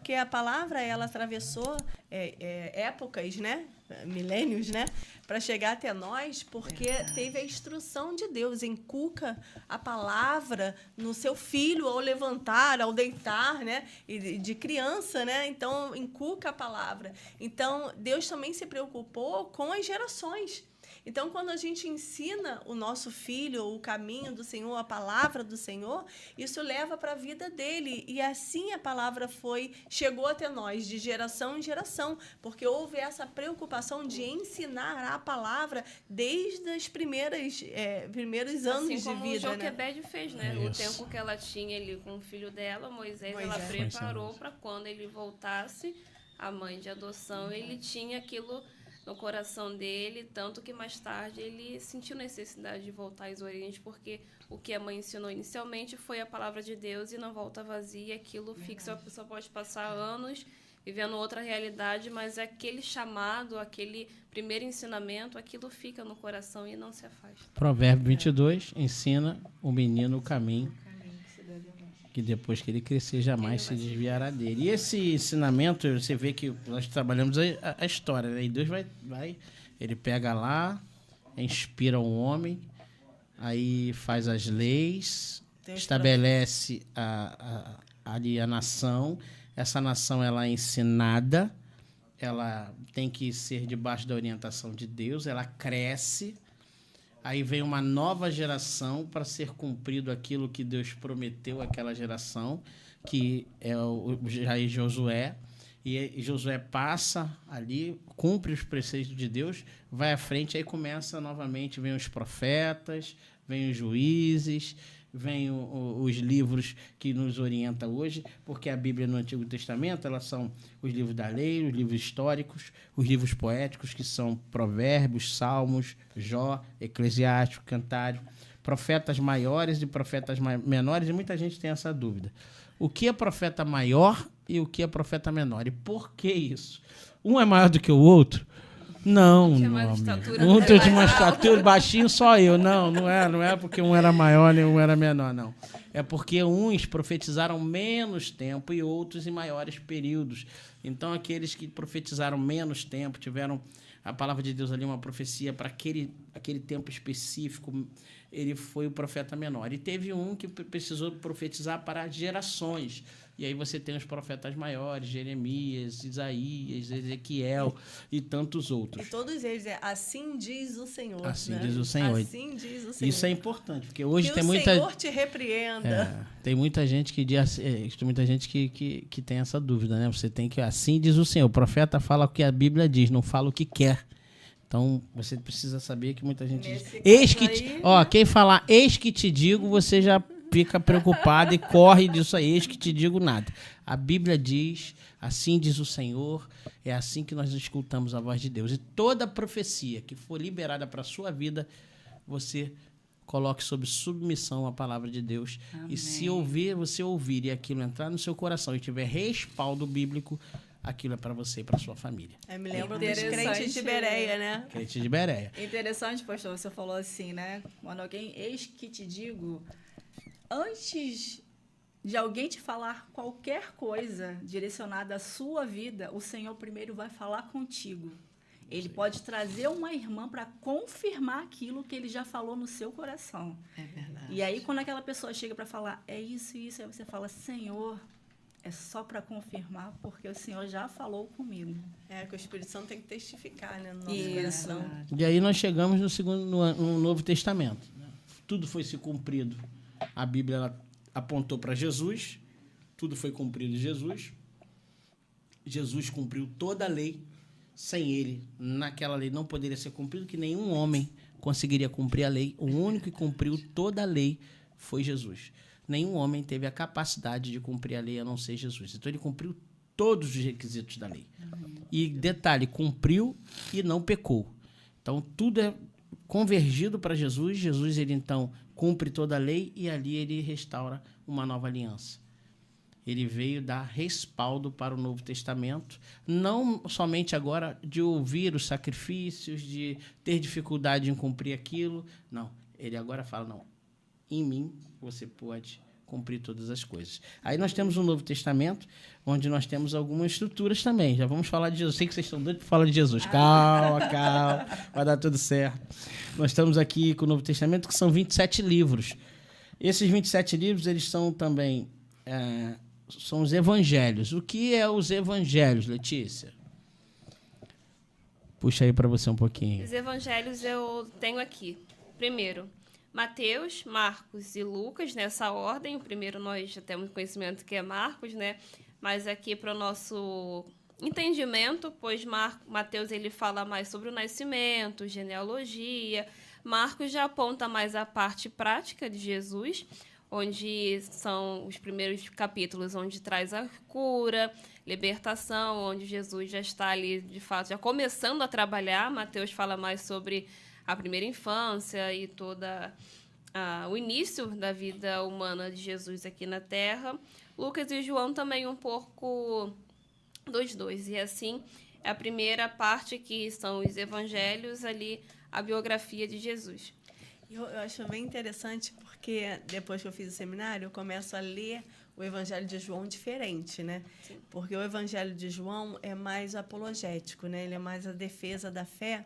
porque a palavra, ela atravessou épocas, né? Milênios, né? Para chegar até nós, porque teve a instrução de Deus. Inculca a palavra no seu filho ao levantar, ao deitar, né? E de criança, né? Então, inculca a palavra. Então, Deus também se preocupou com as gerações. Então, quando a gente ensina o nosso filho o caminho do Senhor, a palavra do Senhor, isso leva para a vida dele. E assim a palavra chegou até nós, de geração em geração, porque houve essa preocupação de ensinar a palavra desde os primeiros anos assim de vida. Como né? Joquebede fez, né? O tempo que ela tinha ali com o filho dela, Moisés. Ela preparou para quando ele voltasse, a mãe de adoção, ele tinha aquilo no coração dele, tanto que mais tarde ele sentiu necessidade de voltar às origens, porque o que a mãe ensinou inicialmente foi a palavra de Deus e não volta vazia, aquilo fixa, a pessoa pode passar anos vivendo outra realidade, mas aquele chamado, aquele primeiro ensinamento, aquilo fica no coração e não se afasta. Provérbio 22 ensina o menino o caminho, que depois que ele crescer jamais se desviará dele. E esse ensinamento, você vê que nós trabalhamos a história, né? E Deus ele pega lá, inspira um homem, aí faz as leis, estabelece ali a nação. Essa nação ela é ensinada, ela tem que ser debaixo da orientação de Deus, ela cresce. Aí vem uma nova geração para ser cumprido aquilo que Deus prometeu àquela geração, que é Josué. E Josué passa ali, cumpre os preceitos de Deus, vai à frente, aí começa novamente, vem os profetas, vem os juízes, vem os livros que nos orientam hoje, porque a Bíblia no Antigo Testamento, elas são os livros da lei, os livros históricos, os livros poéticos, que são Provérbios, Salmos, Jó, Eclesiástico, Cantário, profetas maiores e profetas menores, e muita gente tem essa dúvida. O que é profeta maior e o que é profeta menor? E por que isso? Um é maior do que o outro? Não, um tinha uma estatura, baixinho só eu. Não é porque um era maior e um era menor, não. É porque uns profetizaram menos tempo e outros em maiores períodos. Então, aqueles que profetizaram menos tempo, tiveram a palavra de Deus ali, uma profecia para aquele tempo específico, ele foi o profeta menor. E teve um que precisou profetizar para gerações. E aí você tem os profetas maiores, Jeremias, Isaías, Ezequiel e tantos outros. E todos eles assim diz o Senhor. Assim, né? diz o Senhor. Assim diz o Senhor. Isso é importante, porque hoje que tem o Senhor te repreenda. Tem muita gente que diz, tem muita gente que tem essa dúvida, né? Você tem que, assim diz o Senhor. O profeta fala o que a Bíblia diz, não fala o que quer. Então, você precisa saber que muita gente diz. Quem falar eis que te digo, você já fica preocupado e corre disso aí, eis que te digo nada. A Bíblia diz, assim diz o Senhor, é assim que nós escutamos a voz de Deus. E toda profecia que for liberada para a sua vida, você coloque sob submissão a palavra de Deus. Amém. E se você ouvir e aquilo entrar no seu coração e tiver respaldo bíblico, aquilo é para você e para sua família. Me lembro dos crentes de Bereia, né? Crentes de Bereia. Interessante, pastor, você falou assim, né? Quando alguém, eis que te digo, antes de alguém te falar qualquer coisa direcionada à sua vida, o Senhor primeiro vai falar contigo. Ele pode trazer uma irmã para confirmar aquilo que ele já falou no seu coração. É verdade. E aí, quando aquela pessoa chega para falar, é isso, aí você fala, Senhor, é só para confirmar, porque o Senhor já falou comigo. Que o Espírito Santo tem que testificar, né? No nosso isso. coração. E aí nós chegamos no Novo Testamento. Tudo foi se cumprido. A Bíblia ela apontou para Jesus, tudo foi cumprido em Jesus. Jesus cumpriu toda a lei. Sem ele, naquela lei não poderia ser cumprido, que nenhum homem conseguiria cumprir a lei. O único que cumpriu toda a lei foi Jesus. Nenhum homem teve a capacidade de cumprir a lei a não ser Jesus. Então, ele cumpriu todos os requisitos da lei. E, detalhe, cumpriu e não pecou. Então, tudo é convergido para Jesus. Jesus, ele, então, cumpre toda a lei e ali ele restaura uma nova aliança. Ele veio dar respaldo para o Novo Testamento, não somente agora de ouvir os sacrifícios, de ter dificuldade em cumprir aquilo. Não, ele agora fala, não, em mim você pode cumprir todas as coisas. Aí nós temos o Novo Testamento, onde nós temos algumas estruturas também. Já vamos falar de Jesus. Sei que vocês estão doidos para falar de Jesus. Calma, vai dar tudo certo. Nós estamos aqui com o Novo Testamento, que são 27 livros. Esses 27 livros, eles são também... são os evangelhos. O que é os evangelhos, Letícia? Puxa aí para você um pouquinho. Os evangelhos eu tenho aqui. Primeiro, Mateus, Marcos e Lucas, nessa ordem. O primeiro nós já temos conhecimento que é Marcos, né? Mas aqui para o nosso entendimento, pois Mateus ele fala mais sobre o nascimento, genealogia. Marcos já aponta mais a parte prática de Jesus, onde são os primeiros capítulos onde traz a cura, libertação, onde Jesus já está ali, de fato, já começando a trabalhar. Mateus fala mais sobre a primeira infância e toda o início da vida humana de Jesus aqui na Terra. Lucas e João também um pouco dos dois. E assim, a primeira parte, que são os evangelhos, ali a biografia de Jesus. Eu acho bem interessante porque depois que eu fiz o seminário, eu começo a ler o Evangelho de João diferente, né? Sim. Porque Porque o Evangelho de João é mais apologético, né? Ele é mais a defesa da fé.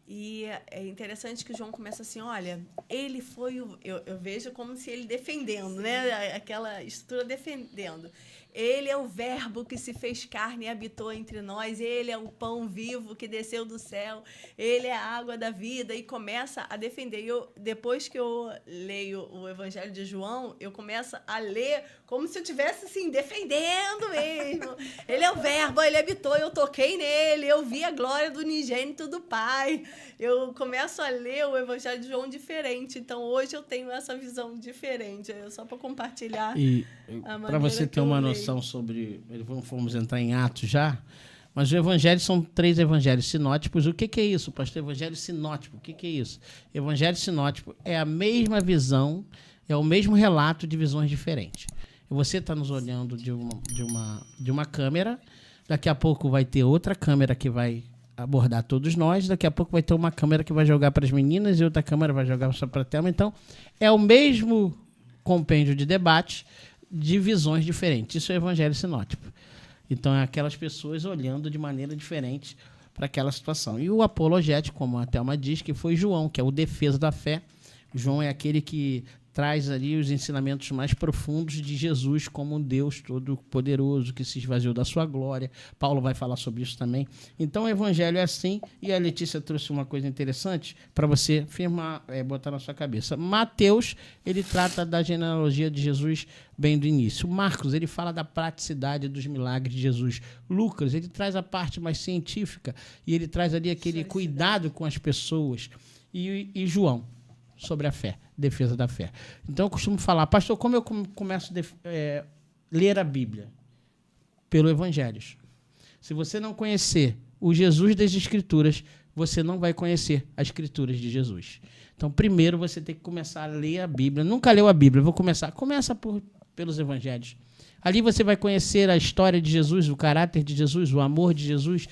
E é interessante que João começa assim, olha, ele foi o... Eu vejo como se ele defendendo, né? Aquela estrutura defendendo. Ele é o verbo que se fez carne e habitou entre nós. Ele é o pão vivo que desceu do céu. Ele é a água da vida. E começa a defender. Depois que eu leio o Evangelho de João, eu começo a ler como se eu estivesse assim, defendendo mesmo. Ele é o verbo, ele habitou, eu toquei nele, eu vi a glória do unigênito do Pai. Eu começo a ler o Evangelho de João diferente. Então, hoje eu tenho essa visão diferente. Só para compartilhar. E para você ter uma noção sobre... Vamos entrar em Atos já, mas os evangelhos são 3 evangelhos sinóticos. O que é isso, pastor? Evangelho sinótico, o que é isso? Evangelho sinótico é a mesma visão, é o mesmo relato de visões diferentes. Você está nos olhando de uma câmera, daqui a pouco vai ter outra câmera que vai abordar todos nós, daqui a pouco vai ter uma câmera que vai jogar para as meninas e outra câmera vai jogar só para a Thelma. Então, é o mesmo compêndio de debate de visões diferentes. Isso é o evangelho sinótico. Então, é aquelas pessoas olhando de maneira diferente para aquela situação. E o apologético, como a Thelma diz, que foi João, que é o defesa da fé. João é aquele que traz ali os ensinamentos mais profundos de Jesus como um Deus todo-poderoso que se esvaziou da sua glória. Paulo vai falar sobre isso também. Então, o evangelho é assim, e a Letícia trouxe uma coisa interessante para você firmar, botar na sua cabeça. Mateus, ele trata da genealogia de Jesus bem do início. Marcos, ele fala da praticidade dos milagres de Jesus. Lucas, ele traz a parte mais científica, e ele traz ali aquele cuidado com as pessoas. E João, sobre a fé, defesa da fé. Então, eu costumo falar, pastor, como eu começo a ler a Bíblia? Pelo Evangelhos. Se você não conhecer o Jesus das Escrituras, você não vai conhecer as Escrituras de Jesus. Então, primeiro você tem que começar a ler a Bíblia. Nunca leu a Bíblia, começa pelos Evangelhos. Ali você vai conhecer a história de Jesus, o caráter de Jesus, o amor de Jesus,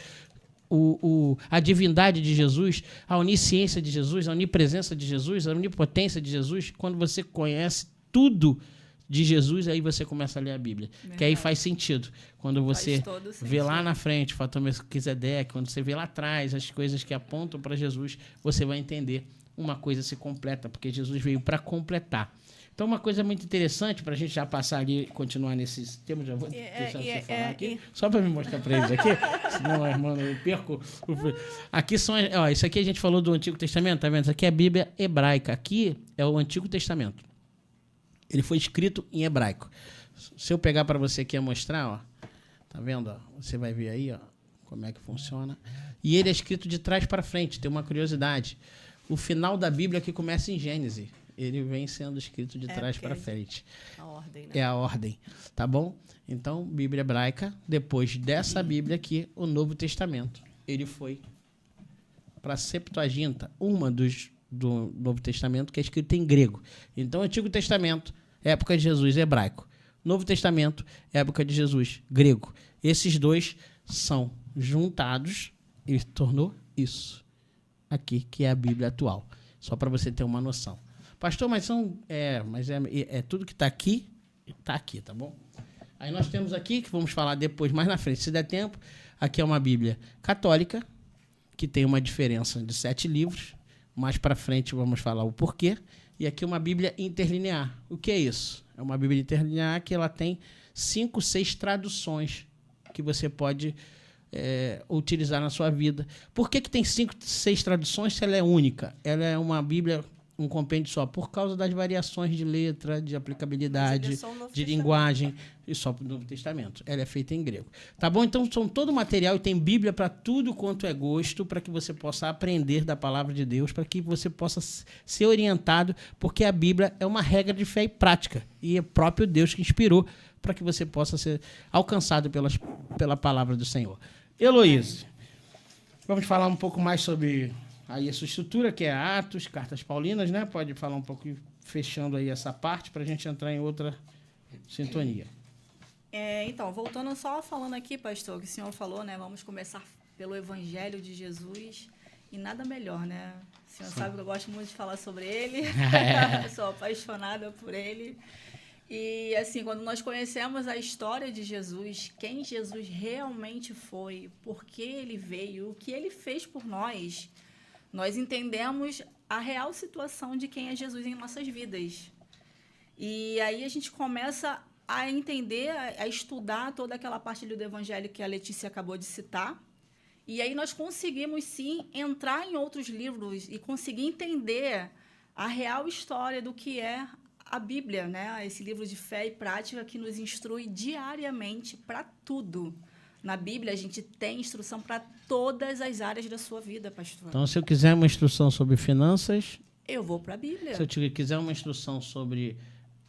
a divindade de Jesus, a onisciência de Jesus, a onipresença de Jesus, a onipotência de Jesus. Quando você conhece tudo de Jesus, aí você começa a ler a Bíblia. Verdade. Que aí faz sentido. Quando você vê lá na frente, Fator Melquisedeque, quando você vê lá atrás as coisas que apontam para Jesus, você vai entender uma coisa se completa, porque Jesus veio para completar. Então, uma coisa muito interessante, para a gente já passar ali e continuar nesses temas, já vou deixar você falar aqui, só para me mostrar para eles aqui, senão, irmão, eu perco. Aqui são, isso aqui a gente falou do Antigo Testamento, tá vendo? Isso aqui é a Bíblia hebraica, aqui é o Antigo Testamento. Ele foi escrito em hebraico. Se eu pegar para você aqui e mostrar, ó, tá vendo? Ó, você vai ver aí, ó, como é que funciona. E ele é escrito de trás para frente, tem uma curiosidade. O final da Bíblia que começa em Gênesis. Ele vem sendo escrito de trás para frente. A ordem, né? É a ordem, tá bom? Então, Bíblia hebraica. Depois dessa Bíblia aqui, o Novo Testamento. Ele foi para a Septuaginta, uma do Novo Testamento, que é escrita em grego. Então, Antigo Testamento, época de Jesus, hebraico. Novo Testamento, época de Jesus, grego. Esses dois são juntados e tornou isso aqui, que é a Bíblia atual. Só para você ter uma noção. Pastor, mas tudo que está aqui Tá aqui, tá bom? Aí nós temos aqui, que vamos falar depois, mais na frente, se der tempo. Aqui é uma Bíblia católica, que tem uma diferença de 7 livros. Mais para frente vamos falar o porquê. E aqui uma Bíblia interlinear. O que é isso? É uma Bíblia interlinear que ela tem 5, 6 traduções que você pode utilizar na sua vida. Por que tem 5, 6 traduções se ela é única? Ela é uma Bíblia, um compêndio só, por causa das variações de letra, de aplicabilidade, de linguagem, e só para o Novo Testamento. Ela é feita em grego. Tá bom? Então, são todo o material e tem Bíblia para tudo quanto é gosto, para que você possa aprender da palavra de Deus, para que você possa ser orientado, porque a Bíblia é uma regra de fé e prática, e é próprio Deus que inspirou para que você possa ser alcançado pela palavra do Senhor. Heloísa, vamos falar um pouco mais sobre aí a sua estrutura, que é Atos, Cartas Paulinas, né? Pode falar um pouco, fechando aí essa parte, para a gente entrar em outra sintonia. Então, voltando só falando aqui, pastor, que o senhor falou, né? Vamos começar pelo Evangelho de Jesus. E nada melhor, né? O senhor sabe que eu gosto muito de falar sobre ele. Sou apaixonada por ele. E, assim, quando nós conhecemos a história de Jesus, quem Jesus realmente foi, por que ele veio, o que ele fez por nós, nós entendemos a real situação de quem é Jesus em nossas vidas. E aí a gente começa a entender, a estudar toda aquela parte do Evangelho que a Letícia acabou de citar. E aí nós conseguimos, sim, entrar em outros livros e conseguir entender a real história do que é a Bíblia, né? Esse livro de fé e prática que nos instrui diariamente para tudo. Na Bíblia, a gente tem instrução para todas as áreas da sua vida, pastor. Então, se eu quiser uma instrução sobre finanças... eu vou para a Bíblia. Se eu quiser uma instrução sobre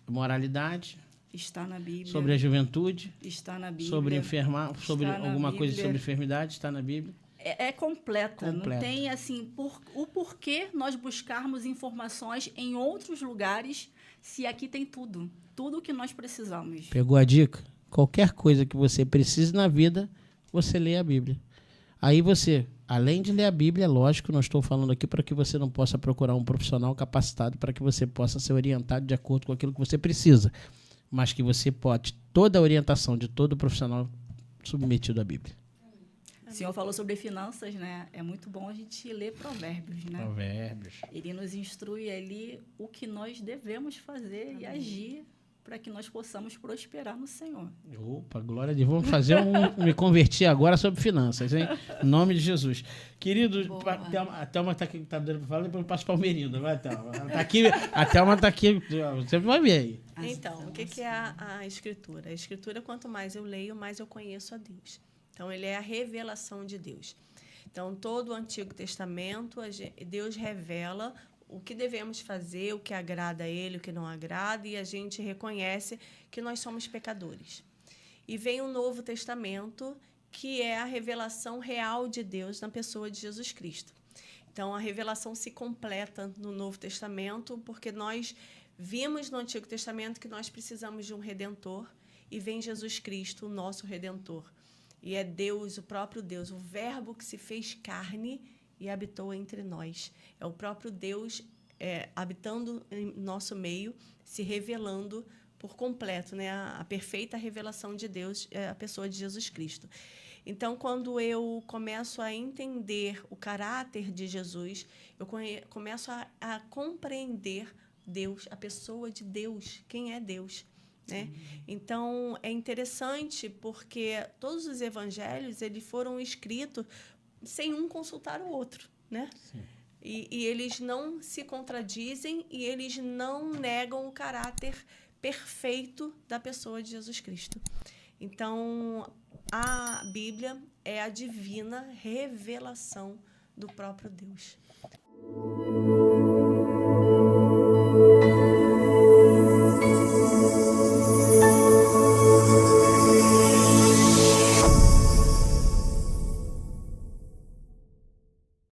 moralidade... está na Bíblia. Sobre a juventude... está na Bíblia. Sobre enfermar, sobre alguma coisa sobre enfermidade, está na Bíblia. É completa. Não tem, assim, o porquê nós buscarmos informações em outros lugares se aqui tem tudo. Tudo o que nós precisamos. Pegou a dica? Qualquer coisa que você precise na vida, você lê a Bíblia. Aí você, além de ler a Bíblia, lógico, não estou falando aqui para que você não possa procurar um profissional capacitado para que você possa ser orientado de acordo com aquilo que você precisa, mas que você pode, toda a orientação de todo profissional submetido à Bíblia. O senhor falou sobre finanças, né? É muito bom a gente ler Provérbios, né? Provérbios. Ele nos instrui ali o que nós devemos fazer e agir para que nós possamos prosperar no Senhor. Opa, glória a Deus. Vamos fazer me convertir agora sobre finanças, hein? Em nome de Jesus. Querido, a Thelma está aqui, está dando para falar, depois eu passo para o Almerindo. Vai, Thelma. A Thelma está aqui, você vai ver aí. Então, o que é a Escritura? A Escritura, quanto mais eu leio, mais eu conheço a Deus. Então, ele é a revelação de Deus. Então, todo o Antigo Testamento, Deus revela o que devemos fazer, o que agrada a Ele, o que não agrada, e a gente reconhece que nós somos pecadores. E vem o Novo Testamento, que é a revelação real de Deus na pessoa de Jesus Cristo. Então, a revelação se completa no Novo Testamento, porque nós vimos no Antigo Testamento que nós precisamos de um Redentor, e vem Jesus Cristo, o nosso Redentor. E é Deus, o próprio Deus, o Verbo que se fez carne e habitou entre nós. É o próprio Deus habitando em nosso meio, se revelando por completo, né? A perfeita revelação de Deus é a pessoa de Jesus Cristo. Então, quando eu começo a entender o caráter de Jesus, eu começo a compreender Deus, a pessoa de Deus, quem é Deus. Né? Então, é interessante porque todos os evangelhos eles foram escritos sem um consultar o outro. Né? E eles não se contradizem e eles não negam o caráter perfeito da pessoa de Jesus Cristo. Então, a Bíblia é a divina revelação do próprio Deus.